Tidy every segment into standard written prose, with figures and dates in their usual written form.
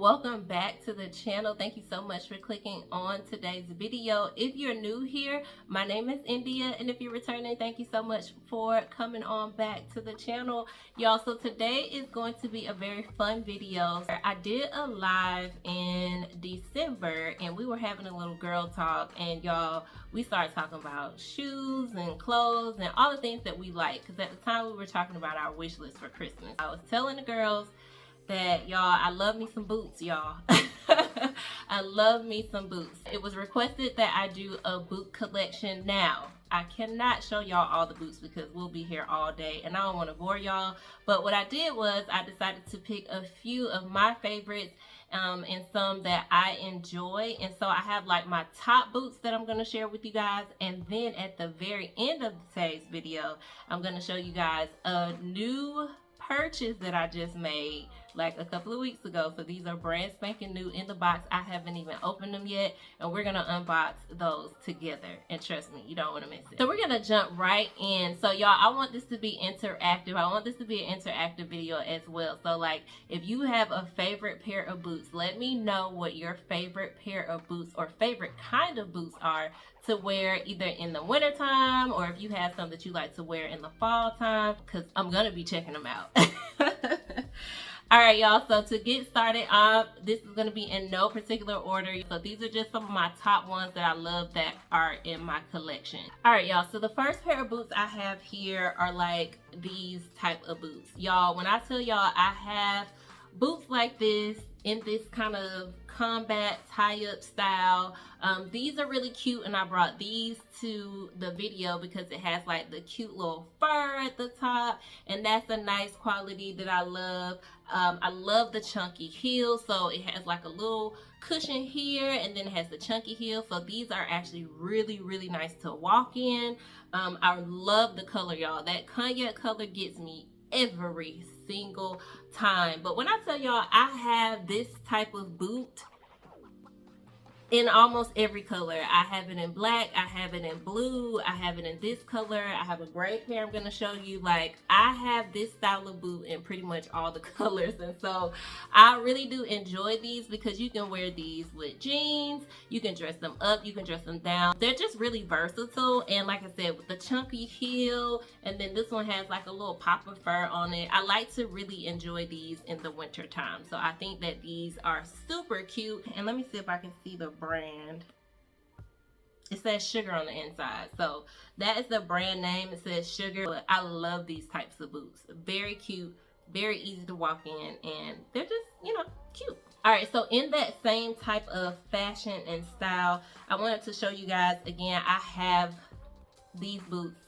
welcome back to the channel. Thank you so much for clicking on today's video. If you're new here, my name is India, and if you're returning, thank you so much for coming on back to the channel, y'all. So today is going to be a very fun video. I did a live in December and we were having a little girl talk, and y'all, we started talking about shoes and clothes and all the things that we like, because at the time we were talking about our wish list for Christmas. I was telling the girls that, y'all, I love me some boots, y'all. I love me some boots. It was requested that I do a boot collection. Now, I cannot show y'all all the boots because we'll be here all day and I don't want to bore y'all. But what I did was I decided to pick a few of my favorites and some that I enjoy. And so I have like my top boots that I'm going to share with you guys. And then at the very end of today's video, I'm going to show you guys a new purchase that I just made like a couple of weeks ago. So these are brand spanking new in the box. I haven't even opened them yet, and we're gonna unbox those together, and trust me, you don't want to miss it. So we're gonna jump right in. So y'all, I want this to be interactive. I want this to be an interactive video as well. So like, if you have a favorite pair of boots, let me know what your favorite pair of boots or favorite kind of boots are to wear either in the winter time, or if you have some that you like to wear in the fall time, because I'm gonna be checking them out. All right, y'all, so to get started, this is going to be in no particular order. So these are just some of my top ones that I love that are in my collection. All right, y'all, so the first pair of boots I have here are like these type of boots. Y'all, when I tell y'all I have boots like this in this kind of combat tie-up style, these are really cute, and I brought these to the video because it has like the cute little fur at the top, and that's a nice quality that I love. I love the chunky heel, so it has like a little cushion here, and then it has the chunky heel, so these are actually really nice to walk in. I love the color, y'all. That cognac color gets me every single time. But when I tell y'all I have this type of boot in almost every color. I have it in black, I have it in blue, I have it in this color, I have a gray pair I'm gonna show you. Like, I have this style of boot in pretty much all the colors, and so I really do enjoy these because you can wear these with jeans, you can dress them up, you can dress them down. They're just really versatile, and like I said, with the chunky heel, and then this one has like a little pop of fur on it. I like to really enjoy these in the winter time, so I think that these are super cute. And let me see if I can see the brand. It says Sugar on the inside, so that is the brand name. It says Sugar. But I love these types of boots. Very cute, very easy to walk in, and they're just, you know, cute. All right, so in that same type of fashion and style, I wanted to show you guys again, I have these boots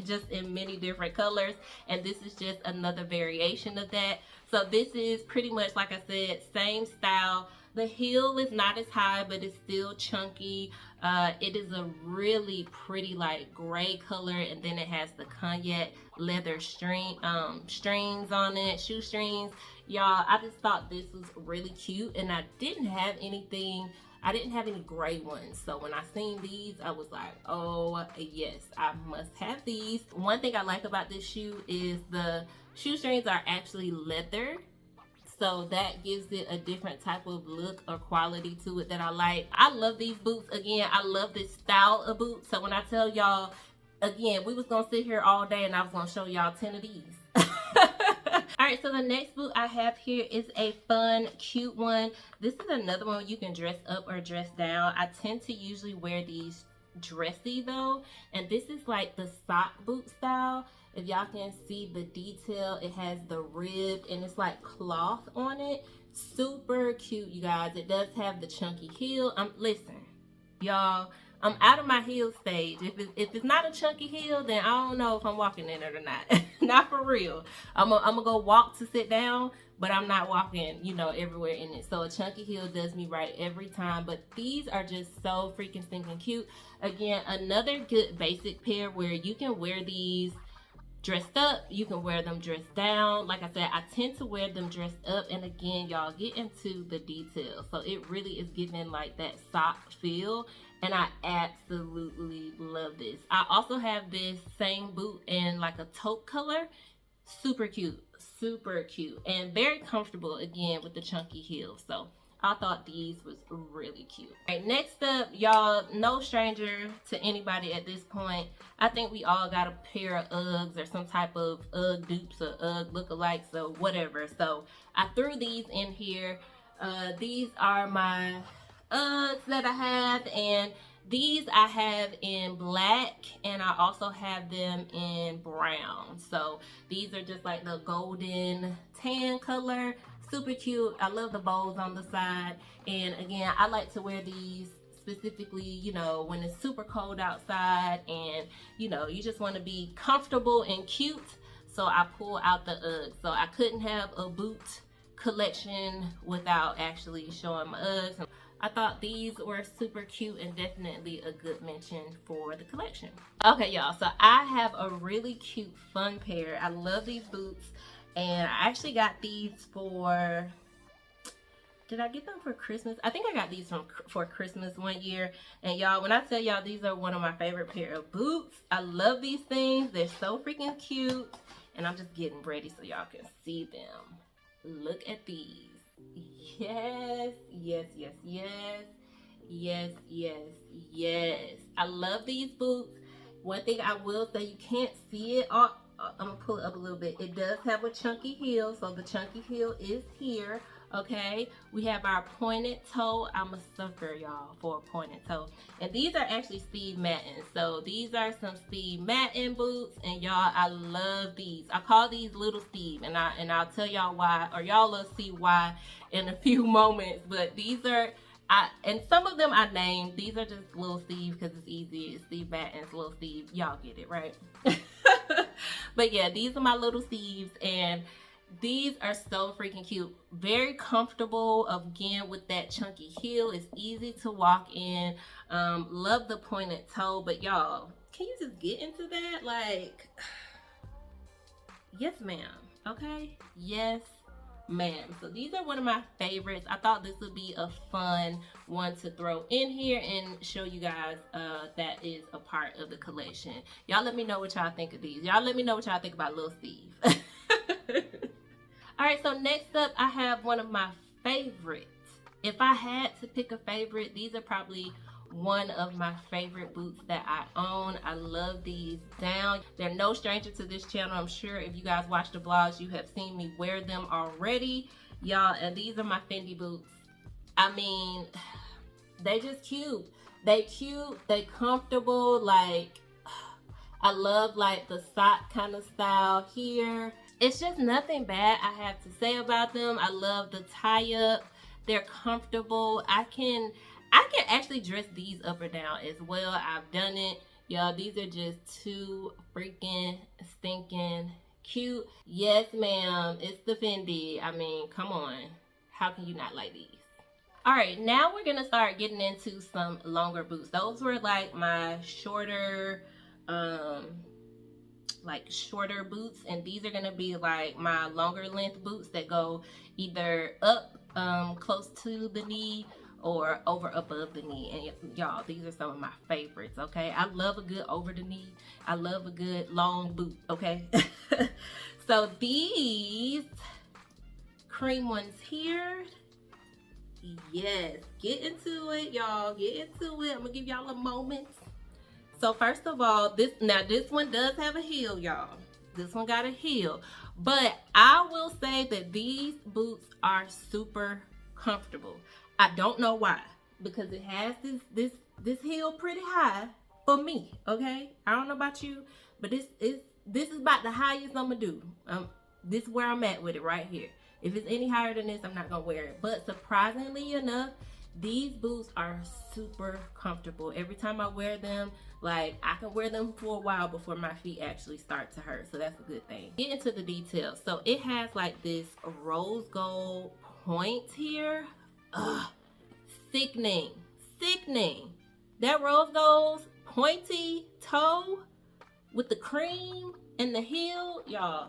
just in many different colors, and this is just another variation of that. So this is pretty much, like I said, same style. The heel is not as high, but it's still chunky. It is a really pretty like gray color, and then it has the cognac leather strings on it, shoestrings. Y'all, I just thought this was really cute, and I didn't have any gray ones. So when I seen these, I was like, oh yes, I must have these. One thing I like about this shoe is the shoestrings are actually leather. So that gives it a different type of look or quality to it that I like. I love these boots. Again, I love this style of boots. So when I tell y'all, again, we was gonna sit here all day and I was gonna show y'all 10 of these. All right, so the next boot I have here is a fun, cute one. This is another one you can dress up or dress down. I tend to usually wear these dressy though, and this is like the sock boot style. If y'all can see the detail, it has the ribbed and it's like cloth on it. Super cute, you guys. It does have the chunky heel. Listen, y'all, I'm out of my heel stage. If it's not a chunky heel, then I don't know if I'm walking in it or not. Not for real. I'm gonna go walk to sit down, but I'm not walking, you know, everywhere in it. So a chunky heel does me right every time. But these are just so freaking stinking cute. Again, another good basic pair where you can wear these dressed up, you can wear them dressed down. Like I said, I tend to wear them dressed up, and again, y'all, get into the details. So it really is giving like that sock feel, and I absolutely love this. I also have this same boot in like a taupe color. Super cute, super cute and very comfortable again with the chunky heels. So I thought these was really cute. All right, next up, y'all, no stranger to anybody at this point. I think we all got a pair of Uggs or some type of Ugg dupes or Ugg lookalikes or whatever. So I threw these in here. These are my Uggs that I have, and these I have in black, and I also have them in brown. So these are just like the golden tan color. Super cute. I love the bows on the side. And again, I like to wear these specifically, you know, when it's super cold outside and, you know, you just want to be comfortable and cute. So I pull out the Uggs. So I couldn't have a boot collection without actually showing my Uggs. I thought these were super cute and definitely a good mention for the collection. Okay, y'all, so I have a really cute, fun pair. I love these boots, and I actually got these for, did I get them for Christmas? I think I got these for Christmas one year. And y'all, when I tell y'all these are one of my favorite pair of boots, I love these things. They're so freaking cute. And I'm just getting ready so y'all can see them. Look at these. Yes, yes, yes, yes, yes, yes, yes. I love these boots. One thing I will say, you can't see it. I'm gonna pull it up a little bit. It does have a chunky heel, so the chunky heel is here. Okay, we have our pointed toe. I'm a sucker, y'all, for a pointed toe. And these are actually Steve Madden. So these are some Steve Madden boots, and y'all, I love these. I call these Little Steve, and I'll tell y'all why, or y'all will see why in a few moments. But these are, and some of them I named. These are just Little Steve because it's easy. It's Steve Madden's Little Steve. Y'all get it, right? But yeah, these are my Little Steves, and these are so freaking cute. Very comfortable, again, with that chunky heel. It's easy to walk in. Love the pointed toe. But y'all, can you just get into that? Like, yes ma'am. Okay, yes ma'am. So these are one of my favorites. I thought this would be a fun one to throw in here and show you guys that is a part of the collection. Y'all let me know what y'all think of these. Y'all let me know what y'all think about Lil Steve. All right, so next up, I have one of my favorites. If I had to pick a favorite, these are probably one of my favorite boots that I own. I love these down. They're no stranger to this channel. I'm sure if you guys watch the vlogs, you have seen me wear them already. Y'all, and these are my Fendi boots. I mean, they just cute. They cute, they comfortable. Like, I love like the sock kind of style here. It's just nothing bad I have to say about them. I love the tie up. They're comfortable. I can actually dress these up or down as well. I've done it. Y'all, these are just too freaking stinking cute. Yes, ma'am. It's the Fendi. I mean, come on. How can you not like these? All right, now we're going to start getting into some longer boots. Those were like my shorter boots, and these are gonna be like my longer length boots that go either up close to the knee or over above the knee. And y'all, these are some of my favorites. Okay, I love a good over the knee. I love a good long boot. Okay. So these cream ones here, yes, get into it, y'all. Get into it. I'm gonna give y'all a moment. So first of all, this one does have a heel, y'all. This one got a heel. But I will say that these boots are super comfortable. I don't know why. Because it has this heel pretty high for me, okay? I don't know about you, but this is about the highest I'm gonna do. This is where I'm at with it right here. If it's any higher than this, I'm not gonna wear it. But surprisingly enough, these boots are super comfortable. Every time I wear them, like, I can wear them for a while before my feet actually start to hurt. So that's a good thing. Get into the details. So it has like this rose gold point here. Ugh, sickening, sickening. That rose gold pointy toe with the cream and the heel, y'all,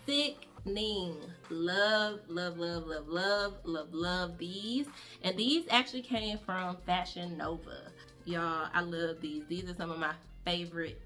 sickening. Love, love, love, love, love, love, love these. And these actually came from Fashion Nova. Y'all, I love these. These are some of my favorite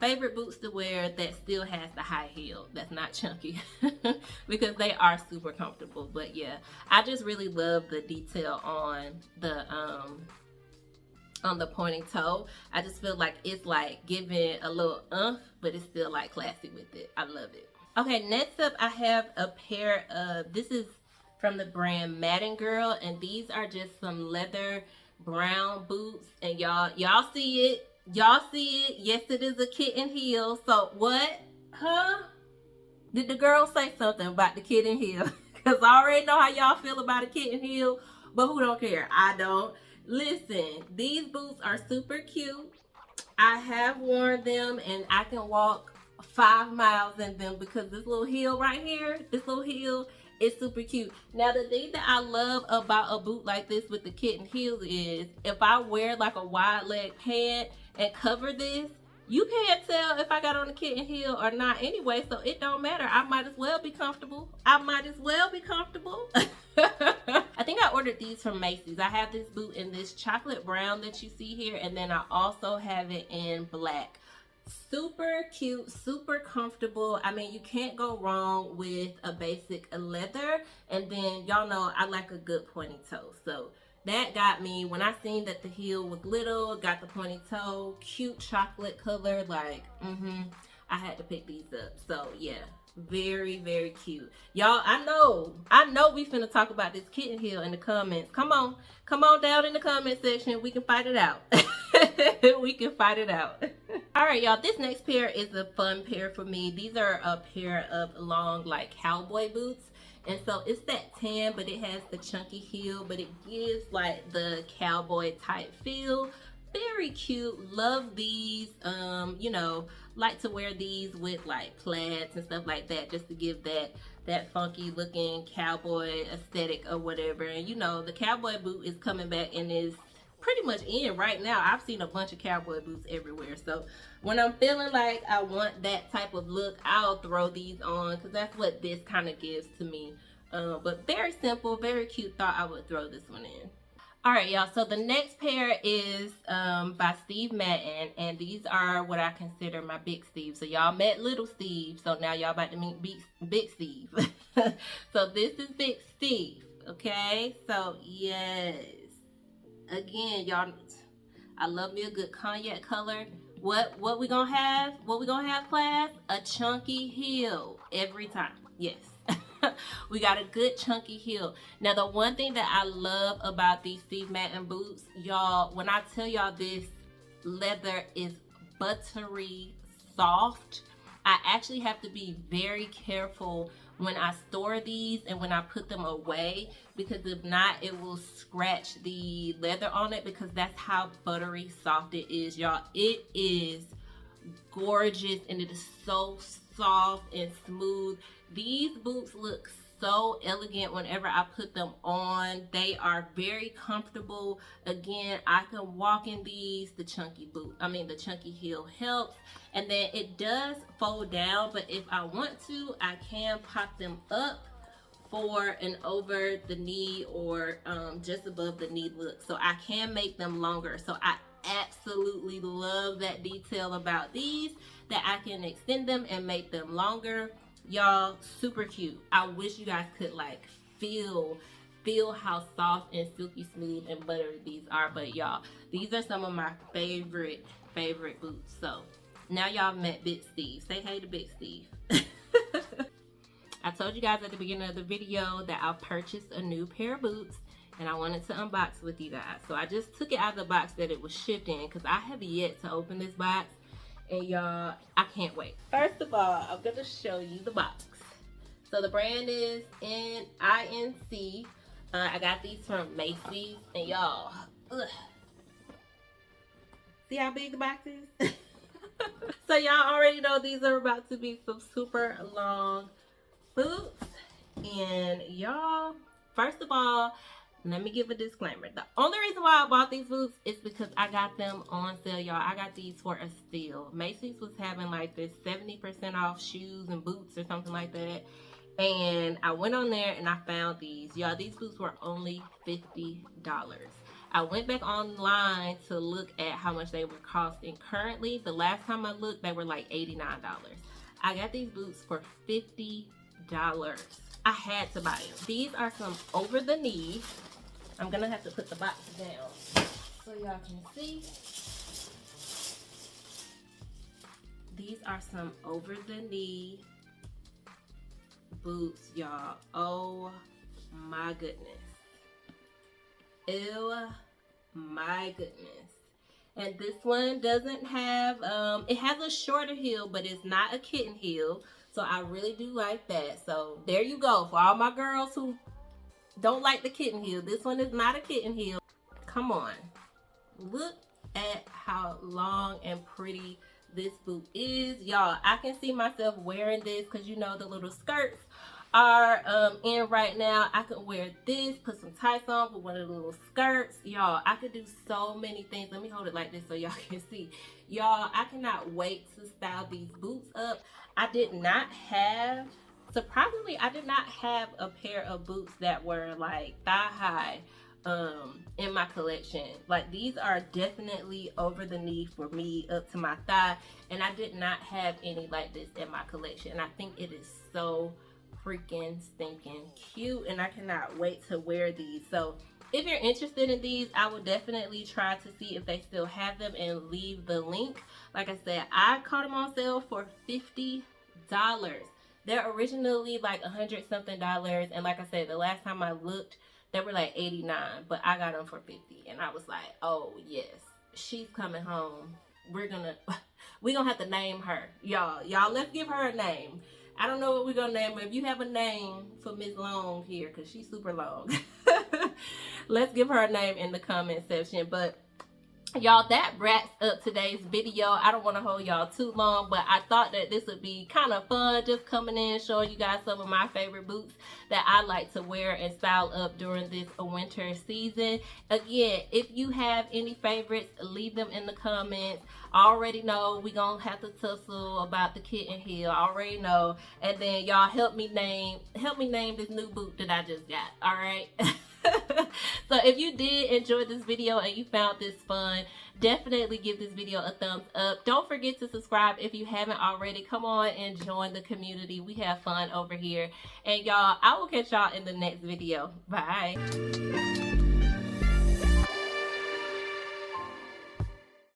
favorite boots to wear that still has the high heel, that's not chunky, because they are super comfortable. But yeah, I just really love the detail on the pointing toe. I just feel like it's like giving a little but it's still like classy with it. I love it. Okay, next up I have a pair of, this is from the brand Madden Girl, and these are just some leather brown boots, and y'all see it. Y'all see it. Yes, it is a kitten heel. So what? Huh? Did the girl say something about the kitten heel? Because I already know how y'all feel about a kitten heel, but who don't care? I don't. Listen, these boots are super cute. I have worn them, and I can walk 5 miles in them because this little heel right here, this little heel, is super cute. Now, the thing that I love about a boot like this with the kitten heels is if I wear like a wide leg pant and cover this, you can't tell if I got on a kitten heel or not anyway, so it don't matter. I might as well be comfortable. I might as well be comfortable. I think I ordered these from Macy's. I have this boot in this chocolate brown that you see here, and then I also have it in black. Super cute, super comfortable. I mean, you can't go wrong with a basic leather. And then y'all know I like a good pointy toe, so that got me. When I seen that the heel was little, got the pointy toe, cute chocolate color, like I had to pick these up. So yeah, very, very cute. Y'all, I know we finna talk about this kitten heel in the comments. Come on down in the comment section. We can fight it out. We can fight it out. All right, y'all, this next pair is a fun pair for me. These are a pair of long, like, cowboy boots. And so it's that tan, but it has the chunky heel, but it gives like the cowboy type feel. Very cute. Love these. You know, like to wear these with like plaids and stuff like that, just to give that funky looking cowboy aesthetic or whatever. And you know, the cowboy boot is coming back and is pretty much in right now. I've seen a bunch of cowboy boots everywhere. So when I'm feeling like I want that type of look, I'll throw these on because that's what this kind of gives to me. But very simple, very cute. Thought I would throw this one in. All right, y'all. So the next pair is by Steve Madden, and these are what I consider my big Steve. So y'all met little Steve, so now y'all about to meet big Steve. So this is big Steve. Okay. So yes. Again, y'all, I love me a good cognac color. What we gonna have? What we gonna have, class? A chunky heel every time. Yes. We got a good chunky heel. Now, the one thing that I love about these Steve Madden boots, y'all, when I tell y'all this leather is buttery soft, I actually have to be very careful when I store these and when I put them away, because if not, it will scratch the leather on it, because that's how buttery soft it is, y'all. It is gorgeous and it is so soft and smooth. These boots look so elegant whenever I put them on. They are very comfortable. Again, I can walk in these. The chunky heel helps. And then it does fold down, but if I want to, I can pop them up for an over the knee or just above the knee look. So I can make them longer. So I absolutely love that detail about these, that I can extend them and make them longer. Y'all, super cute. I wish you guys could like feel how soft and silky smooth and buttery these are. But y'all, these are some of my favorite boots. So now y'all met Big Steve. Say hey to Big Steve. I told you guys at the beginning of the video that I purchased a new pair of boots and I wanted to unbox with you guys. So I just took it out of the box that it was shipped in, because I have yet to open this box. And y'all, I can't wait. First of all, I'm gonna show you the box. So the brand is INC. I got these from Macy's, and y'all, see how big the box is? So y'all already know these are about to be some super long boots. And y'all, first of all, let me give a disclaimer. The only reason why I bought these boots is because I got them on sale, y'all. I got these for a steal. Macy's was having like this 70% off shoes and boots or something like that. And I went on there and I found these. Y'all, these boots were only $50. I went back online to look at how much they were costing currently. The last time I looked, they were like $89. I got these boots for $50. I had to buy them. These are some over the knee. I'm gonna have to put the box down so y'all can see. These are some over the knee boots, y'all. Oh my goodness. Ew, my goodness. And this one doesn't have, it has a shorter heel, but it's not a kitten heel. So I really do like that. So there you go. For all my girls who don't like the kitten heel, this one is not a kitten heel. Come on. Look at how long and pretty this boot is. Y'all, I can see myself wearing this because you know the little skirts are in right now. I could wear this, put some tights on with one of the little skirts. Y'all, I could do so many things. Let me hold it like this so y'all can see. Y'all, I cannot wait to style these boots up. I did not have, surprisingly, I did not have a pair of boots that were like thigh high in my collection. Like, these are definitely over the knee for me, up to my thigh, and I did not have any like this in my collection. And I think it is so freaking stinking cute, and I cannot wait to wear these. So if you're interested in these, I will definitely try to see if they still have them and leave the link. Like I said, I caught them on sale for $50. They're originally like $100 something, and like I said, the last time I looked, they were like $89, but I got them for $50, and I was like, oh yes, she's coming home. We're gonna have to name her, y'all. Let's give her a name. I don't know what we're gonna name her. If you have a name for Miss Long here, because she's super long, let's give her a name in the comment section. But y'all, that wraps up today's video. I don't want to hold y'all too long, but I thought that this would be kind of fun, just coming in showing you guys some of my favorite boots that I like to wear and style up during this winter season. Again, if you have any favorites, leave them in the comments. I already know we gonna have to tussle about the kitten heel. I already know. And then y'all help me name this new boot that I just got. All right. So if you did enjoy this video and you found this fun, definitely give this video a thumbs up. Don't forget to subscribe if you haven't already. Come on and join the community. We have fun over here. And y'all, I will catch y'all in the next video. Bye.